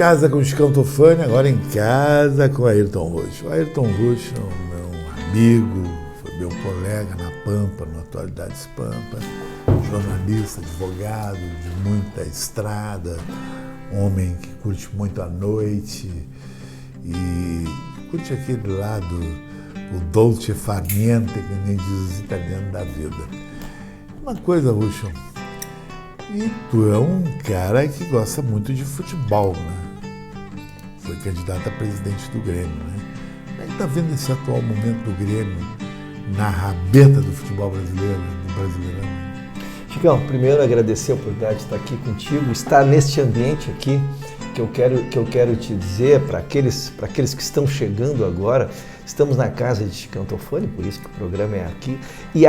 casa com o Chicão Tofani, agora em casa com o Ayrton Roxo. O Ayrton Roxo é um amigo, foi meu colega na Pampa, no Atualidades Pampa, jornalista, advogado de muita estrada, homem que curte muito a noite e curte aquele lado, o dolce far niente, que nem diz os italianos da vida. Uma coisa, Roxo, e tu é um cara que gosta muito de futebol, né? Foi candidato a presidente do Grêmio, né? Como é que tá vendo esse atual momento do Grêmio na rabeta do futebol brasileiro, do Brasileirão? Chicão, primeiro agradecer a oportunidade de estar aqui contigo, estar neste ambiente aqui, que eu quero te dizer para aqueles que estão chegando agora. Estamos na casa de Chicão Tofani, por isso que o programa é aqui. E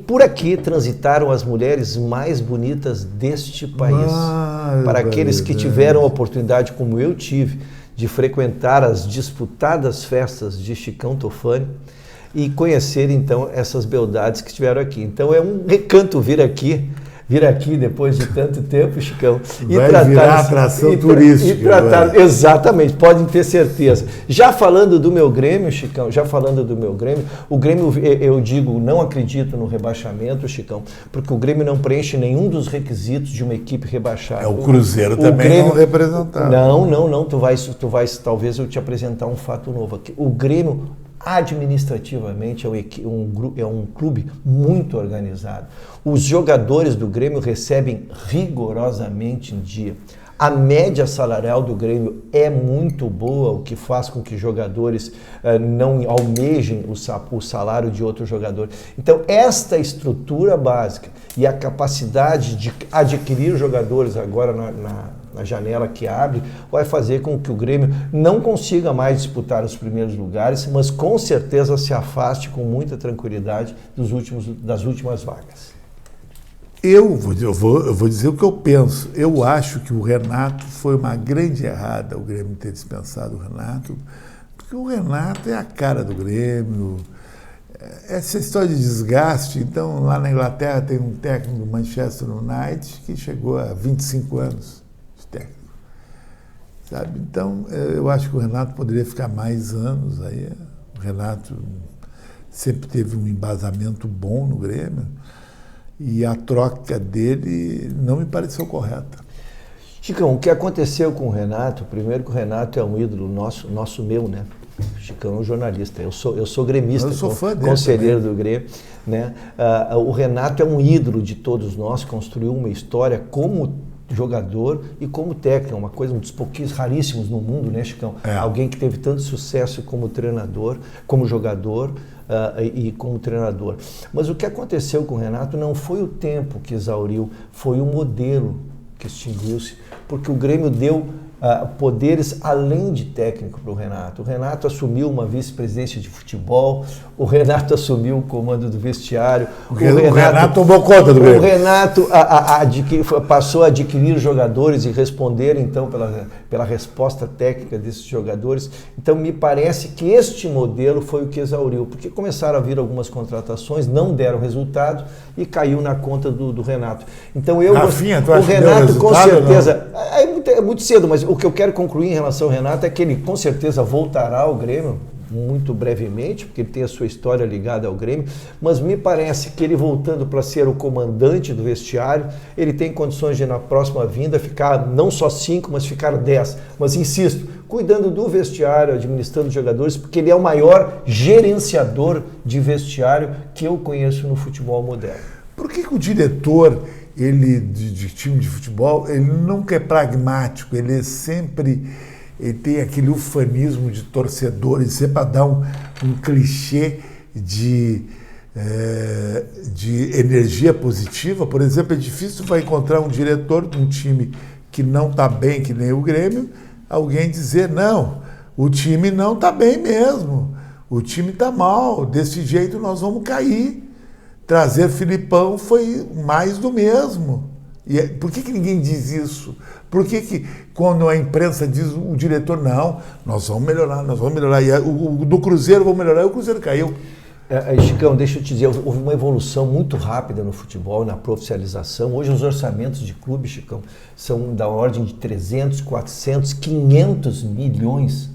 por aqui transitaram as mulheres mais bonitas deste país. Para aqueles que tiveram a oportunidade, como eu tive, de frequentar as disputadas festas de Chicão Tofani e conhecer, então, essas beldades que estiveram aqui. Então, é um recanto vir aqui depois de tanto tempo, Chicão, e vai tratar virar atração turística. Exatamente, podem ter certeza. Já falando do meu Grêmio, Chicão, o Grêmio, eu digo, não acredito no rebaixamento, Chicão, porque o Grêmio não preenche nenhum dos requisitos de uma equipe rebaixada. O Cruzeiro também Grêmio, não representado. Não, tu vais, talvez eu te apresentar um fato novo aqui. O Grêmio, administrativamente, é um clube muito organizado. Os jogadores do Grêmio recebem rigorosamente em dia. A média salarial do Grêmio é muito boa, o que faz com que jogadores não almejem o salário de outro jogador. Então, esta estrutura básica e a capacidade de adquirir jogadores agora na janela que abre, vai fazer com que o Grêmio não consiga mais disputar os primeiros lugares, mas com certeza se afaste com muita tranquilidade das últimas vagas. Eu vou dizer o que eu penso. Eu acho que o Renato foi uma grande errada, o Grêmio ter dispensado o Renato, porque o Renato é a cara do Grêmio. Essa história de desgaste, então lá na Inglaterra tem um técnico do Manchester United que chegou a 25 anos de técnico, sabe? Então eu acho que o Renato poderia ficar mais anos aí. O Renato sempre teve um embasamento bom no Grêmio. E a troca dele não me pareceu correta. Chicão, o que aconteceu com o Renato? Primeiro que o Renato é um ídolo meu, né? Chicão é um jornalista, eu sou gremista, eu sou fã dele, conselheiro do Grêmio, né? O Renato é um ídolo de todos nós, construiu uma história como jogador e como técnico, uma coisa, um dos pouquinhos raríssimos no mundo, né, Chicão? Alguém que teve tanto sucesso como treinador, como jogador, e como treinador. Mas o que aconteceu com o Renato não foi o tempo que exauriu, foi o modelo que extinguiu-se, porque o Grêmio deu poderes além de técnico para o Renato. O Renato assumiu uma vice-presidência de futebol, o Renato assumiu o comando do vestiário. O Renato tomou conta do Grêmio. O Renato passou a adquirir jogadores e responder, então, pela resposta técnica desses jogadores. Então, me parece que este modelo foi o que exauriu, porque começaram a vir algumas contratações, não deram resultado e caiu na conta do Renato. Então, Rafinha, tu acha o Renato, com certeza, não? É muito cedo, mas o que eu quero concluir em relação ao Renato é que ele com certeza voltará ao Grêmio muito brevemente, porque ele tem a sua história ligada ao Grêmio, mas me parece que ele voltando para ser o comandante do vestiário, ele tem condições de na próxima vinda ficar não só 5, mas ficar 10. Mas insisto, cuidando do vestiário, administrando os jogadores, porque ele é o maior gerenciador de vestiário que eu conheço no futebol moderno. Por que o diretor de time de futebol, ele nunca é pragmático, ele tem aquele ufanismo de torcedor, ele sempre dá um clichê de energia positiva? Por exemplo, é difícil vai encontrar um diretor de um time que não está bem, que nem o Grêmio, alguém dizer, não, o time não está bem mesmo, o time está mal, desse jeito nós vamos cair. Trazer Filipão foi mais do mesmo. E por que ninguém diz isso? Por que quando a imprensa diz, o diretor, não, nós vamos melhorar. E do Cruzeiro vamos melhorar, e o Cruzeiro caiu. Chicão, deixa eu te dizer, houve uma evolução muito rápida no futebol, na profissionalização. Hoje os orçamentos de clube, Chicão, são da ordem de 300, 400, 500 milhões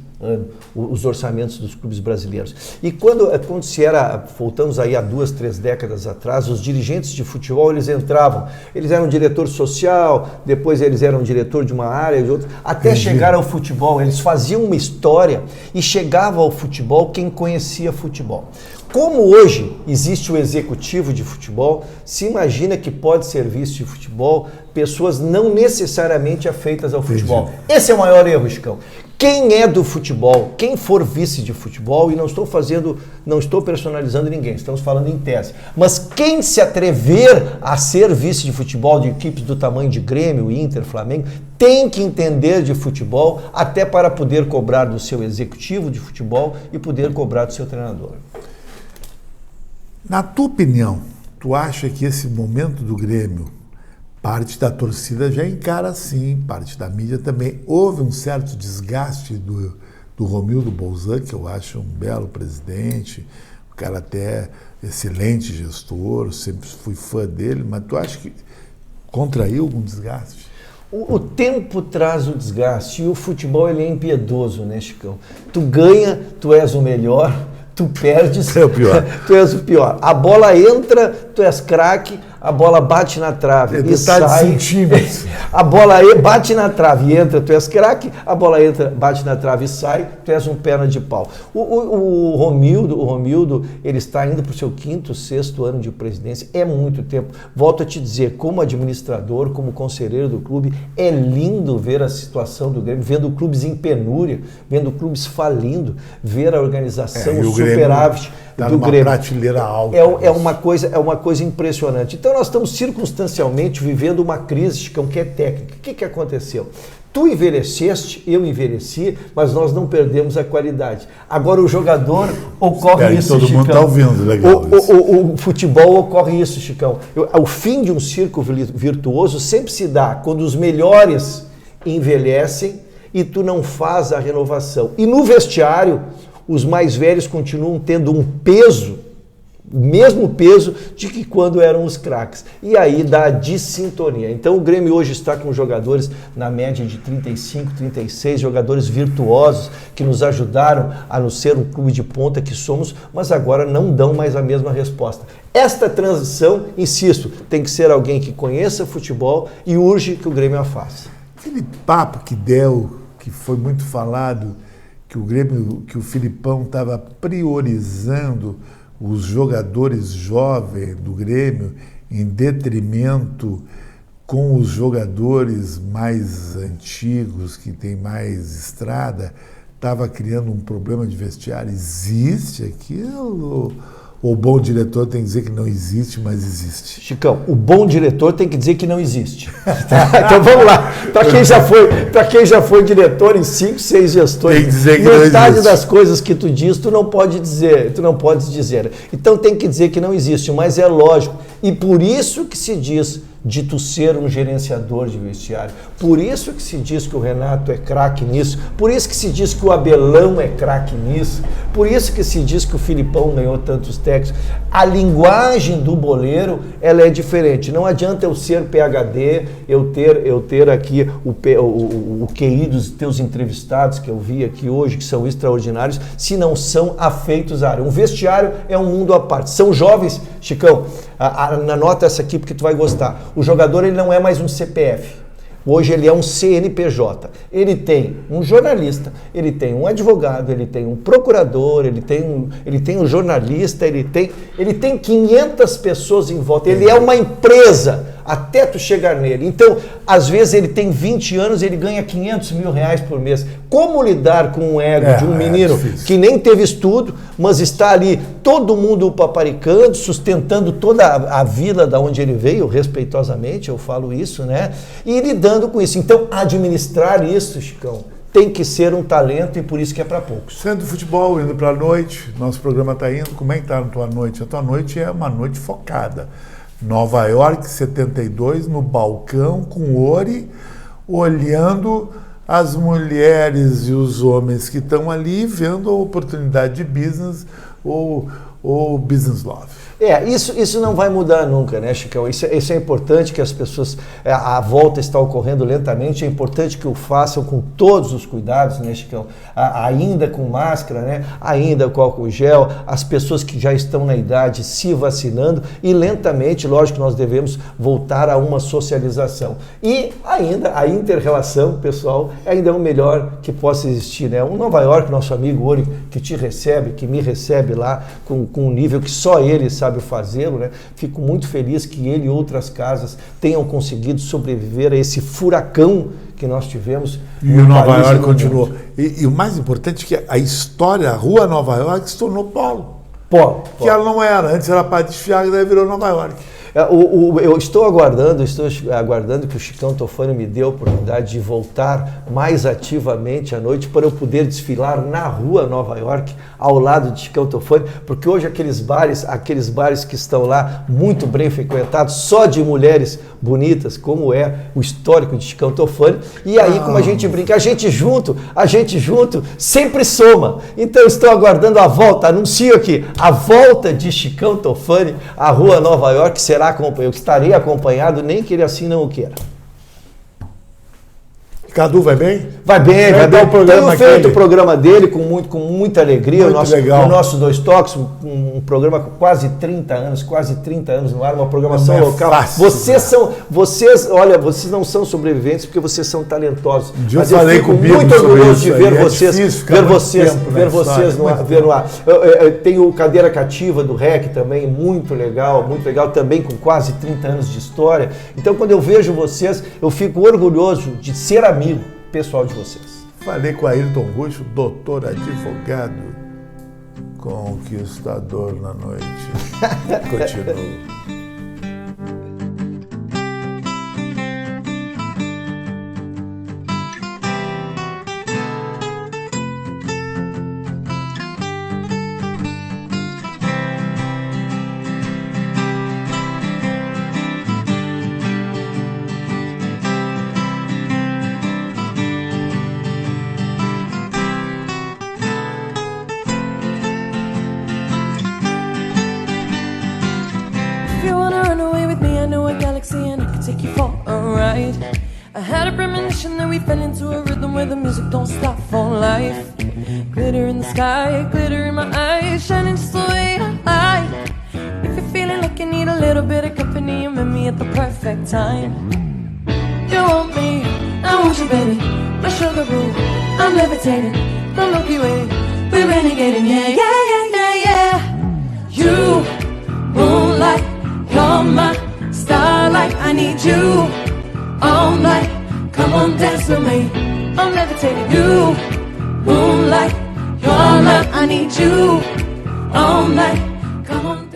os orçamentos dos clubes brasileiros. E quando se era, voltamos aí a 2, 3 décadas atrás, os dirigentes de futebol, eles eram diretor social, depois eles eram diretor de uma área, de outra, até chegar ao futebol. Eles faziam uma história e chegava ao futebol quem conhecia futebol. Como hoje existe o executivo de futebol, se imagina que pode ser vice de futebol pessoas não necessariamente afeitas ao futebol. Esse é o maior erro, Chicão. Quem é do futebol, quem for vice de futebol, e não estou personalizando ninguém, estamos falando em tese, mas quem se atrever a ser vice de futebol de equipes do tamanho de Grêmio, Inter, Flamengo, tem que entender de futebol até para poder cobrar do seu executivo de futebol e poder cobrar do seu treinador. Na tua opinião, tu acha que esse momento do Grêmio, parte da torcida já encara assim, parte da mídia também, houve um certo desgaste do Romildo Bolzan, que eu acho um belo presidente, um cara até excelente gestor, sempre fui fã dele, mas tu acha que contraiu algum desgaste? O tempo traz o desgaste e o futebol ele é impiedoso, né, Chicão? Tu ganha, tu és o melhor, tu perdes, é o pior. Tu és o pior. A bola entra, tu és craque, a bola bate na trave e sai. A bola bate na trave e entra, tu és craque, a bola entra, bate na trave e sai, tu és um perna de pau. O Romildo, ele está indo para o seu 5º, 6º ano de presidência, é muito tempo. Volto a te dizer, como administrador, como conselheiro do clube, é lindo ver a situação do Grêmio, vendo clubes em penúria, vendo clubes falindo, ver a organização, o superávit tá do numa Grêmio. Prateleira alta. É uma coisa impressionante. Então nós estamos circunstancialmente vivendo uma crise, Chicão, que é técnica. O que aconteceu? Tu envelheceste, eu envelheci, mas nós não perdemos a qualidade. Agora o jogador ocorre isso, todo Chicão. Mundo está ouvindo, legal. O futebol ocorre isso, Chicão. O fim de um círculo virtuoso sempre se dá quando os melhores envelhecem e tu não faz a renovação. E no vestiário, os mais velhos continuam tendo um peso, o mesmo peso de que quando eram os craques. E aí dá a dissintonia. Então o Grêmio hoje está com jogadores na média de 35, 36, jogadores virtuosos que nos ajudaram a nos ser um clube de ponta que somos, mas agora não dão mais a mesma resposta. Esta transição, insisto, tem que ser alguém que conheça futebol e urge que o Grêmio a faça. Aquele papo que deu, que foi muito falado, que o Grêmio, que o Filipão estava priorizando os jogadores jovens do Grêmio em detrimento com os jogadores mais antigos, que têm mais estrada, estava criando um problema de vestiário. Existe aquilo? O bom diretor tem que dizer que não existe, mas existe. Chicão, o bom diretor tem que dizer que não existe. Então vamos lá. Para quem já foi diretor em 5, 6 gestões, tem que dizer que metade não existe. das coisas que tu diz, tu não podes dizer. Então tem que dizer que não existe, mas é lógico. E por isso que se diz de tu ser um gerenciador de vestiário. Por isso que se diz que o Renato é craque nisso. Por isso que se diz que o Abelão é craque nisso. Por isso que se diz que o Filipão ganhou tantos técnicos. A linguagem do boleiro, ela é diferente. Não adianta eu ser PhD, eu ter aqui o QI dos teus entrevistados que eu vi aqui hoje, que são extraordinários, se não são afeitos à área. Um vestiário é um mundo à parte. São jovens, Chicão, anota essa aqui porque tu vai gostar. O jogador ele não é mais um CPF. Hoje ele é um CNPJ. Ele tem um jornalista, ele tem um advogado, ele tem um procurador, ele tem um jornalista, ele tem 500 pessoas em volta. Ele é uma empresa até tu chegar nele. Então, às vezes ele tem 20 anos e ele ganha 500 mil reais por mês. Como lidar com o ego de um menino que nem teve estudo, mas está ali todo mundo paparicando, sustentando toda a vila da onde ele veio, respeitosamente, eu falo isso, né? E lidando com isso. Então, administrar isso, Chicão, tem que ser um talento e por isso que é para poucos. Sendo futebol, indo para a noite, nosso programa está indo. Como é que está a tua noite? A tua noite é uma noite focada. Nova York, 72, no balcão, com Ori, olhando as mulheres e os homens que estão ali, vendo a oportunidade de business, ou ou business love. Isso não vai mudar nunca, né, Chicão? Isso é importante que as pessoas, a volta está ocorrendo lentamente, é importante que o façam com todos os cuidados, né, Chicão? Ainda com máscara, né? Ainda com álcool gel, as pessoas que já estão na idade se vacinando e lentamente, lógico, nós devemos voltar a uma socialização. E ainda a inter-relação, pessoal, ainda é o melhor que possa existir, né? O Nova York, nosso amigo Ori, que te recebe, que me recebe lá com um nível que só ele sabe fazê-lo, né? Fico muito feliz que ele e outras casas tenham conseguido sobreviver a esse furacão que nós tivemos. E o Nova York continuou. E o mais importante é que a história, a rua Nova York se tornou polo. Que ela não era. Antes era Padre Fiaga, daí virou Nova York. Eu estou aguardando que o Chicão Tofani me dê a oportunidade de voltar mais ativamente à noite para eu poder desfilar na rua Nova York, ao lado de Chicão Tofani, porque hoje aqueles bares que estão lá, muito bem frequentados, só de mulheres bonitas, como é o histórico de Chicão Tofani, e aí como a gente brinca, a gente junto sempre soma. Então estou aguardando a volta, anuncio aqui, a volta de Chicão Tofani à rua Nova York, eu estarei acompanhado, nem que ele assim não o queira. Cadu vai bem? Vai bem. Tenho feito o programa dele com muita alegria. Muito legal. O nosso Dois Toques, um programa com quase 30 anos no ar, uma programação local. Vocês não são sobreviventes porque vocês são talentosos. Mas eu fico muito orgulhoso de ver vocês no ar. Eu tenho Cadeira Cativa do REC também, muito legal, também com quase 30 anos de história. Então, quando eu vejo vocês, eu fico orgulhoso de ser amigo pessoal de vocês. Falei com Ayrton Ruxo, doutor advogado, conquistador na noite. Continuo. I had a premonition that we fell into a rhythm where the music don't stop for life. Glitter in the sky, glitter in my eyes, shining just the way I like. If you're feeling like you need a little bit of company, you met me at the perfect time. You want me, I want you, baby, my sugar boo, I'm levitating, the Milky Way, we're renegading, yeah. You, moonlight, you're my starlight, I need you all night, come on dance with me, I'm levitating. You, moonlight, you're my, I need you all night, come on.